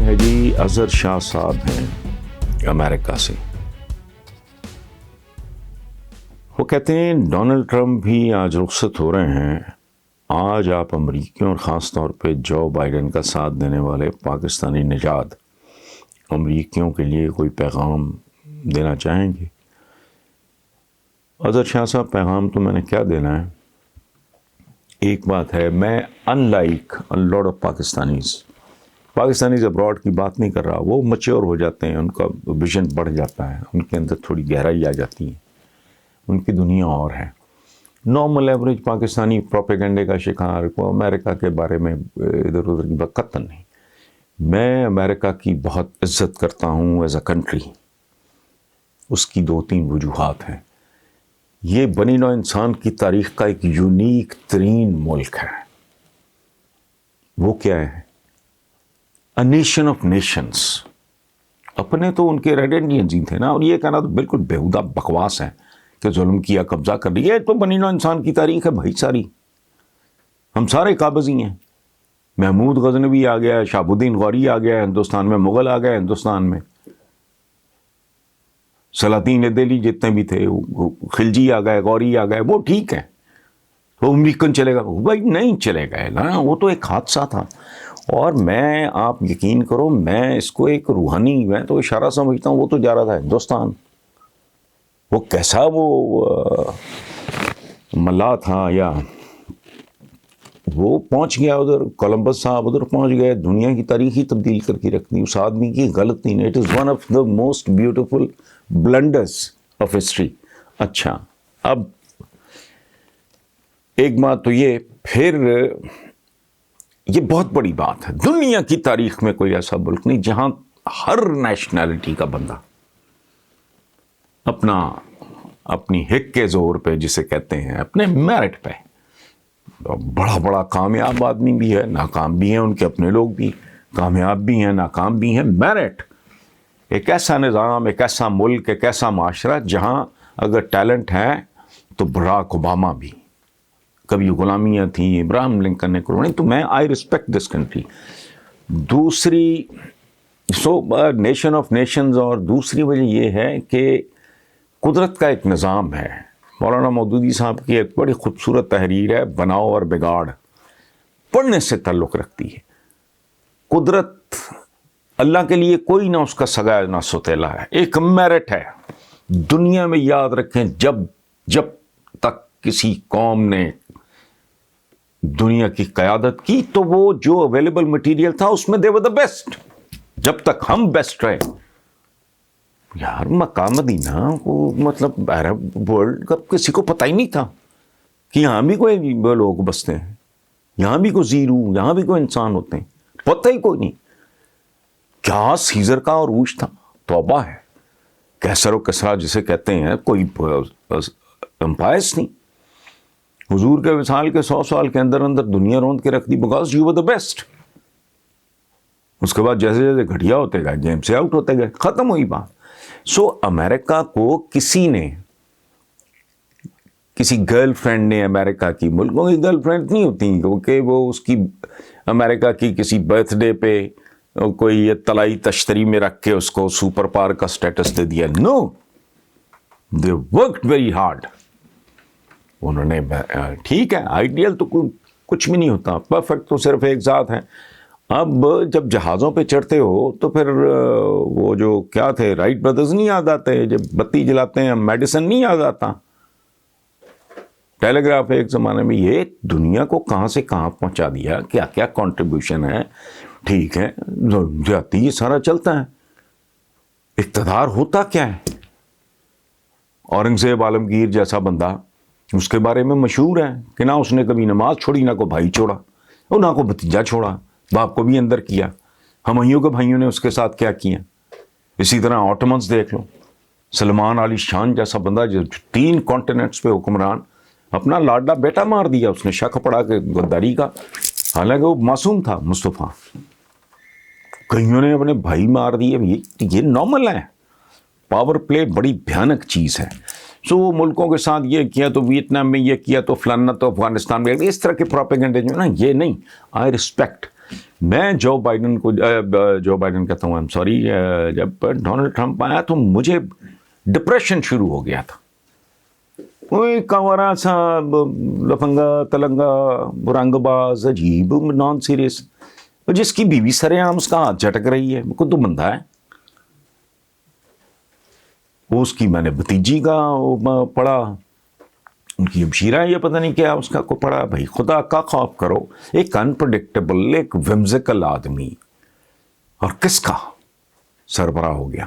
ہے جی اظہر شاہ صاحب ہیں امریکہ سے. وہ کہتے ہیں ڈونلڈ ٹرمپ بھی آج رخصت ہو رہے ہیں. آج آپ امریکیوں اور خاص طور پہ جو بائیڈن کا ساتھ دینے والے پاکستانی نژاد امریکیوں کے لیے کوئی پیغام دینا چاہیں گے؟ اظہر شاہ صاحب پیغام تو میں نے کیا دینا ہے. ایک بات ہے، میں in like lot of Pakistanis abroad کی بات نہیں کر رہا. وہ میچور ہو جاتے ہیں، ان کا ویژن بڑھ جاتا ہے، ان کے اندر تھوڑی گہرائی آ جاتی ہے، ان کی دنیا اور ہے. نارمل ایوریج پاکستانی پروپیگنڈے کا شکار کو امریکہ کے بارے میں ادھر ادھر کی بات قطعاً نہیں. میں امریکہ کی بہت عزت کرتا ہوں ایز اے کنٹری. اس کی 2-3 وجوہات ہیں. یہ بنی نوع انسان کی تاریخ کا ایک یونیک ترین ملک ہے. وہ کیا ہے؟ A nation of nations. اپنے تو ان کے ریڈ انڈینز ہی تھے نا. اور یہ کہنا تو بالکل بےہودہ بکواس ہے کہ ظلم کیا، قبضہ کر لیا. یہ تو بنی نوع انسان کی تاریخ ہے بھائی ساری. ہم سارے قابض ہی ہیں. محمود غزنوی آ گیا، شہاب الدین غوری آ گیا ہندوستان میں، مغل آ گئے ہندوستان میں، سلاطین دہلی جتنے بھی تھے، خلجی آ گئے، غوری آ گئے. وہ ٹھیک ہے، وہ امریکن چلے گا بھائی؟ نہیں چلے گئے نا. وہ تو ایک حادثہ تھا. اور میں، آپ یقین کرو، میں اس کو ایک روحانی، میں تو اشارہ سمجھتا ہوں. وہ تو جا رہا تھا ہندوستان. وہ کیسا وہ ملا تھا، یا وہ پہنچ گیا ادھر. کولمبس صاحب ادھر پہنچ گئے، دنیا کی تاریخ ہی تبدیل کر کے رکھ دی. اس آدمی کی غلطی نہیں. It is one of the most beautiful blunders of history. اچھا، اب ایک بات تو یہ، پھر یہ بہت بڑی بات ہے. دنیا کی تاریخ میں کوئی ایسا ملک نہیں جہاں ہر نیشنلٹی کا بندہ اپنی حق کے زور پہ، جسے کہتے ہیں اپنے میرٹ پہ، بڑا بڑا کامیاب آدمی بھی ہے، ناکام بھی ہیں، ان کے اپنے لوگ بھی کامیاب بھی ہیں، ناکام بھی ہیں. میرٹ ایک ایسا نظام، ایک ایسا ملک، ایک ایسا معاشرہ جہاں اگر ٹیلنٹ ہے تو براک اوباما بھی، کبھی غلامیاں تھیں، ابراہم لنکن نے قربانی. تو میں آئی ریسپیکٹ دس کنٹری. دوسری نیشن آف نیشنز. اور دوسری وجہ یہ ہے کہ قدرت کا ایک نظام ہے. مولانا مودودی صاحب کی ایک بڑی خوبصورت تحریر ہے، بناؤ اور بگاڑ، پڑھنے سے تعلق رکھتی ہے. قدرت اللہ کے لیے کوئی نہ اس کا سگا نہ سوتیلا ہے. ایک میرٹ ہے. دنیا میں یاد رکھیں، جب تک کسی قوم نے دنیا کی قیادت کی تو وہ جو اویلیبل مٹیریل تھا اس میں دے ور دا بیسٹ. جب تک ہم بیسٹ رہے، یار مکہ مدینہ کو، مطلب عرب ورلڈ کا کسی کو پتہ ہی نہیں تھا کہ یہاں بھی کوئی لوگ بستے ہیں، یہاں بھی کوئی زیرو، یہاں بھی کوئی انسان ہوتے ہیں. پتہ ہی کوئی نہیں. کیا سیزر کا عروج تھا، توبہ ہے. کیسر و کسرا جسے کہتے ہیں، کوئی امپائرس نہیں. حضور کے وصال کے 100 سال کے اندر دنیا روند کے رکھ دی، because you were the best. اس کے بعد جیسے جیسے گھٹیا ہوتے گئے، گیم سے آؤٹ ہوتے گئے، ختم ہوئی بات. سو امریکہ کو کسی نے، کسی گرل فرینڈ نے، امریکہ کی، ملکوں کی گرل فرینڈ نہیں ہوتی کیونکہ وہ اس کی امریکہ کی کسی برتھ ڈے پہ کوئی اطلاعی تشتری میں رکھ کے اس کو سپر پاور کا سٹیٹس دے دیا. نو، دے ورکڈ ویری ہارڈ. انہوں نے، ٹھیک ہے، آئیڈیل تو کچھ بھی نہیں ہوتا، پرفیکٹ تو صرف ایک ذات ہے. اب جب جہازوں پہ چڑھتے ہو تو پھر وہ جو کیا تھے، رائٹ بردرز نہیں یاد آتے؟ جب بتی جلاتے ہیں میڈیسن نہیں یاد آتا؟ ٹیلی گراف ایک زمانے میں. یہ دنیا کو کہاں سے کہاں پہنچا دیا، کیا کیا کنٹریبیوشن ہے. ٹھیک ہے، جاتی یہ سارا چلتا ہے. اقتدار ہوتا کیا ہے؟ اورنگزیب عالمگیر جیسا بندہ، اس کے بارے میں مشہور ہے کہ نہ اس نے کبھی نماز چھوڑی، نہ کوئی بھائی چھوڑا، اور نہ کوئی بھتیجا چھوڑا. باپ کو بھی اندر کیا. ہمائیوں کے بھائیوں نے اس کے ساتھ کیا کیا. اسی طرح آٹومنز دیکھ لو. سلمان علی شان جیسا بندہ جو 3 کانٹیننٹس پہ حکمران، اپنا لاڈلا بیٹا مار دیا اس نے، شک پڑا کہ غداری کا، حالانکہ وہ معصوم تھا مصطفیٰ. کئیوں نے اپنے بھائی مار دیے. یہ نارمل ہے. پاور پلے بڑی بھیانک چیز ہے. سو وہ ملکوں کے ساتھ یہ کیا تو ویتنام میں یہ کیا تو فلانا تو افغانستان میں، اس طرح کے پروپیگنڈے جو نا، یہ نہیں. I respect. میں جو بائیڈن کہتا ہوں، آئی ایم سوری، جب ڈونلڈ ٹرمپ آیا تو مجھے ڈپریشن شروع ہو گیا تھا. کوئی کورا سا لفنگا تلنگا رنگ باز عجیب نان سیریس، جس کی بیوی سرے عام اس کا ہاتھ جھٹک رہی ہے. کوئی تو بندہ ہے. اس کی میں نے بھتیجی کا پڑھا، ان کی ہمشیرہ یہ پتہ نہیں کیا اس کا کو پڑھا. بھائی خدا کا خوف کرو، ایک انپرڈکٹیبل، ایک ومزیکل آدمی، اور کس کا سربراہ ہو گیا؟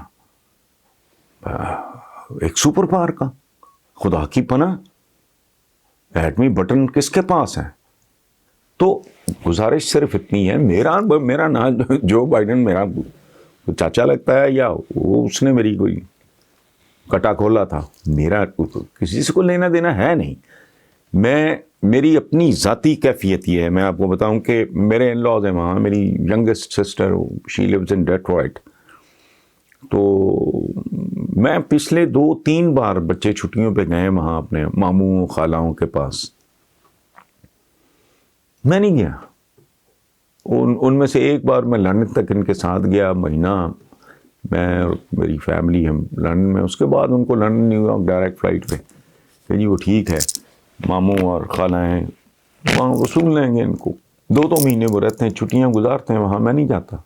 ایک سپر پاور کا. خدا کی پناہ، ایٹمی بٹن کس کے پاس ہے؟ تو گزارش صرف اتنی ہے، میرا نام جو بائیڈن میرا چاچا لگتا ہے، یا وہ اس نے میری کوئی کٹا کھولا تھا، میرا کسی سے کو لینا دینا ہے نہیں. میری اپنی ذاتی کیفیت یہ ہے. میں آپ کو بتاؤں کہ میرے ان لاز ہیں وہاں، میری ینگسٹ سسٹر شی لیوز ان ڈیٹرائٹ. تو میں پچھلے 2-3 بار بچے چھٹیوں پہ گئے وہاں اپنے ماموں خالاؤں کے پاس. میں نہیں گیا. ان میں سے ایک بار میں لندن تک ان کے ساتھ گیا، مہینہ میں اور میری فیملی ہم لندن میں. اس کے بعد ان کو London new York direct flight پہ کہ جی وہ ٹھیک ہے، ماموں اور خالہ ہیں وہاں وصول لیں گے ان کو. 2 مہینے وہ رہتے ہیں، چھٹیاں گزارتے ہیں وہاں. میں نہیں جاتا.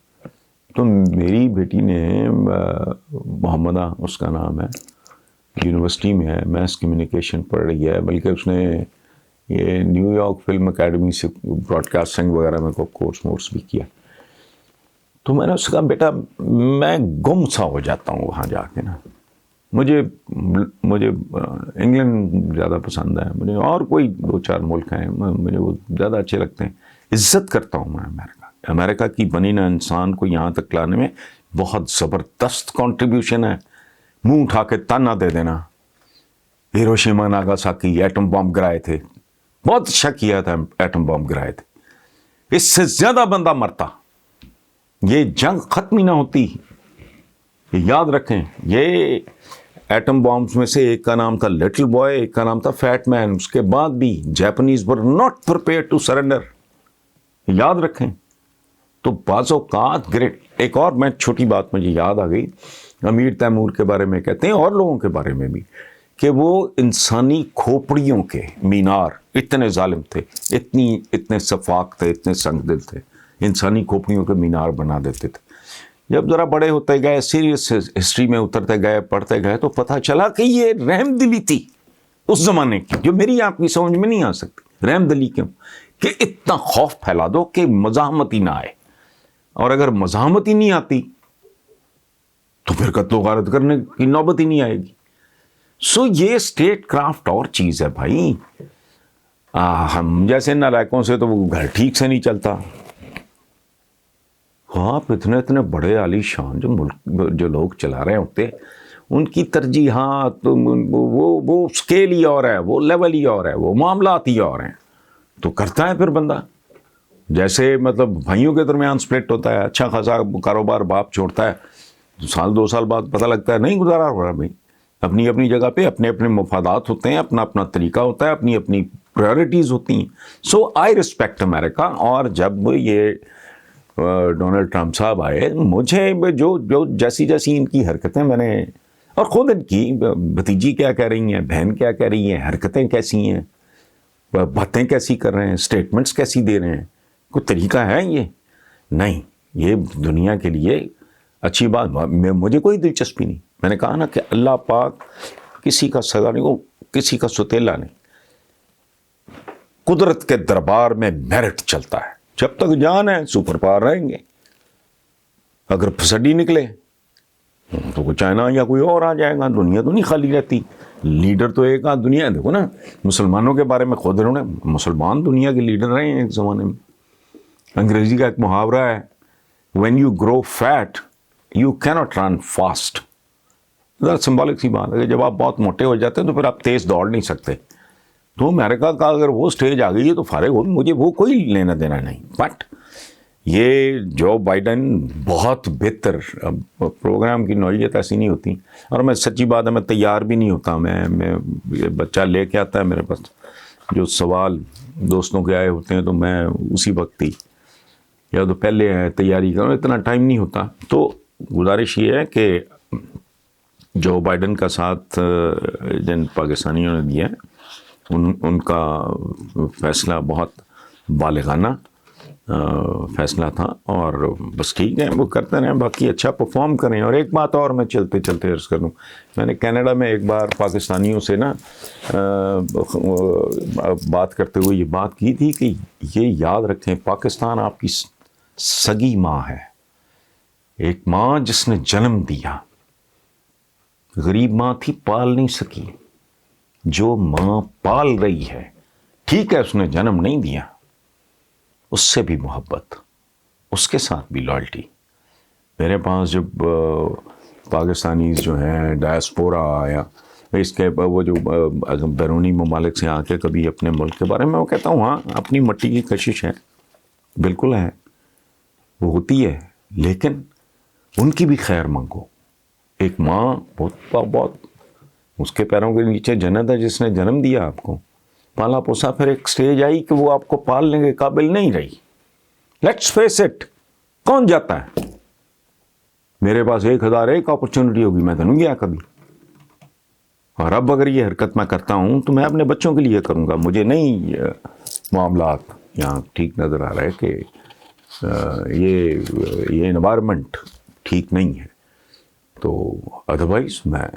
تو میری بیٹی نے محمدہ اس کا نام ہے، یونیورسٹی میں ہے، میس کمیونیکیشن پڑھ رہی ہے، بلکہ اس نے یہ نیو یارک فلم اکیڈمی سے براڈ کاسٹنگ وغیرہ میں کو کورس بھی کیا. تو میں نے اس کا بیٹا میں گم سا ہو جاتا ہوں وہاں جا کے نا. مجھے انگلینڈ زیادہ پسند ہے مجھے، اور کوئی 2-4 ملک ہیں مجھے وہ زیادہ اچھے لگتے ہیں. عزت کرتا ہوں میں امریکہ کی بنی نہ انسان کو یہاں تک لانے میں بہت زبردست کنٹریبیوشن ہے. منہ اٹھا کے تانا دے دینا. ہیروشیما ناگاساکی ایٹم بم گرائے تھے، بہت شک کیا تھا ایٹم بم گرائے تھے، اس سے زیادہ بندہ مرتا، یہ جنگ ختم ہی نہ ہوتی. یاد رکھیں، یہ ایٹم بامز میں سے ایک کا نام تھا لٹل بوائے، ایک کا نام تھا فیٹ مین. اس کے بعد بھی Japanese were not prepared to surrender. یاد رکھیں. تو بعض اوقات گریٹ. ایک اور میں چھوٹی بات مجھے یاد آ گئی، امیر تیمور کے بارے میں کہتے ہیں اور لوگوں کے بارے میں بھی، کہ وہ انسانی کھوپڑیوں کے مینار اتنے ظالم تھے، اتنے صفاق تھے، اتنے سنگ دل تھے، انسانی کھوپڑیوں کے مینار بنا دیتے تھے. جب ذرا بڑے ہوتے گئے، سیریس ہسٹری میں اترتے گئے، پڑھتے گئے، تو پتہ چلا کہ یہ رحم دلی تھی اس زمانے کی، جو میری آپ کی سمجھ میں نہیں آ سکتی. رحم دلی کیوں؟ کہ اتنا خوف پھیلا دو کہ مزاحمت ہی نہ آئے، اور اگر مزاحمت ہی نہیں آتی تو پھر قتل و غارت کرنے کی نوبت ہی نہیں آئے گی. سو یہ اسٹیٹ کرافٹ اور چیز ہے بھائی. ہم جیسے نالائکوں سے تو وہ گھر ٹھیک سے نہیں چلتا. آپ اتنے بڑے عالی شان جو لوگ چلا رہے ہوتے، ان کی ترجیحات، وہ اسکیل ہی اور ہے، وہ لیول ہی اور ہے، وہ معاملات ہی اور ہیں. تو کرتا ہے پھر بندہ، جیسے مطلب بھائیوں کے درمیان سپلٹ ہوتا ہے، اچھا خاصا کاروبار باپ چھوڑتا ہے، 1-2 سال بعد پتہ لگتا ہے نہیں گزارا ہو رہا. بھائی اپنی اپنی جگہ پہ اپنے اپنے مفادات ہوتے ہیں، اپنا اپنا طریقہ ہوتا ہے، اپنی اپنی پرائرٹیز ہوتی ہیں. سو آئی ریسپیکٹ امریکہ. اور جب یہ ڈونلڈ ٹرمپ صاحب آئے، مجھے جو جیسی ان کی حرکتیں میں نے، اور خود ان کی بھتیجی کیا کہہ رہی ہیں، بہن کیا کہہ رہی ہیں، حرکتیں کیسی ہیں، باتیں کیسی کر رہے ہیں، اسٹیٹمنٹس کیسی دے رہے ہیں، کوئی طریقہ ہے یہ؟ نہیں. یہ دنیا کے لیے اچھی بات، مجھے کوئی دلچسپی نہیں. میں نے کہا نا کہ اللہ پاک کسی کا سزا نہیں، وہ کسی کا ستیلا نہیں. قدرت کے دربار میں میرٹ چلتا ہے. جب تک جان ہے سپر پاور رہیں گے. اگر پھسڈی نکلے تو کوئی چائنا یا کوئی اور آ جائے گا. دنیا تو نہیں خالی رہتی. لیڈر تو ایک آدھ دنیا ہے. دیکھو نا مسلمانوں کے بارے میں خود انہوں نے، مسلمان دنیا کے لیڈر رہے ہیں ایک زمانے میں. انگریزی کا ایک محاورہ ہے، when you grow fat you cannot run fast. ذرا سمبولک سی بات ہے کہ جب آپ بہت موٹے ہو جاتے ہیں تو پھر آپ تیز دوڑ نہیں سکتے. تو امریکہ کا اگر وہ سٹیج آ گئی ہے تو فارغ ہو، مجھے وہ کوئی لینا دینا نہیں. بٹ یہ جو بائیڈن بہت بہتر پروگرام کی نوعیت ایسی نہیں ہوتی. اور میں سچی بات ہے، میں تیار بھی نہیں ہوتا. میں بچہ لے کے آتا ہے میرے پاس، جو سوال دوستوں کے آئے ہوتے ہیں تو میں اسی وقت ہی یا تو پہلے تیاری کرو, اتنا ٹائم نہیں ہوتا. تو گزارش یہ ہے کہ جو بائیڈن کا ساتھ جن پاکستانیوں نے دیا ہے ان کا فیصلہ بہت بالغانہ فیصلہ تھا, اور بس ٹھیک ہے وہ کرتے رہیں, باقی اچھا پرفارم کریں. اور ایک بات اور میں چلتے چلتے عرض کر دوں, میں نے کینیڈا میں ایک بار پاکستانیوں سے نا بات کرتے ہوئے یہ بات کی تھی کہ یہ یاد رکھیں پاکستان آپ کی سگی ماں ہے, ایک ماں جس نے جنم دیا. غریب ماں تھی, پال نہیں سکی. جو ماں پال رہی ہے, ٹھیک ہے اس نے جنم نہیں دیا, اس سے بھی محبت, اس کے ساتھ بھی لائلٹی. میرے پاس جب پاکستانیز جو ہیں ڈائسپورا آیا, اس کے وہ جو بیرونی ممالک سے آ کے کبھی اپنے ملک کے بارے میں وہ کہتا ہوں, ہاں اپنی مٹی کی کشش ہے, بالکل ہے, وہ ہوتی ہے, لیکن ان کی بھی خیر مانگو. ایک ماں بہت اس کے پیروں کے نیچے جنت ہے, جس نے جنم دیا آپ کو, پالا پوسا, پھر ایک سٹیج آئی کہ وہ آپ کو پالنے کے قابل نہیں رہی. لیٹس فیس اٹ, کون جاتا ہے؟ میرے پاس 1001 اپرچونٹی ہوگی, میں تو نہیں گیا کبھی. اور اب اگر یہ حرکت میں کرتا ہوں تو میں اپنے بچوں کے لیے کروں گا. مجھے نہیں معاملات یہاں ٹھیک نظر آ رہا ہے کہ یہ انوائرمنٹ ٹھیک نہیں ہے. تو ادروائز میں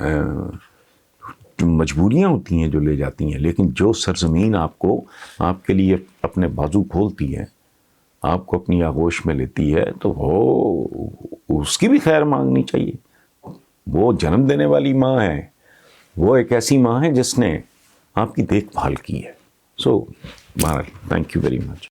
مجبوریاں ہوتی ہیں جو لے جاتی ہیں, لیکن جو سرزمین آپ کو آپ کے لیے اپنے بازو کھولتی ہے, آپ کو اپنی آغوش میں لیتی ہے, تو وہ اس کی بھی خیر مانگنی چاہیے. وہ جنم دینے والی ماں ہے, وہ ایک ایسی ماں ہے جس نے آپ کی دیکھ بھال کی ہے. سو بہرحال تھینک یو ویری مچ.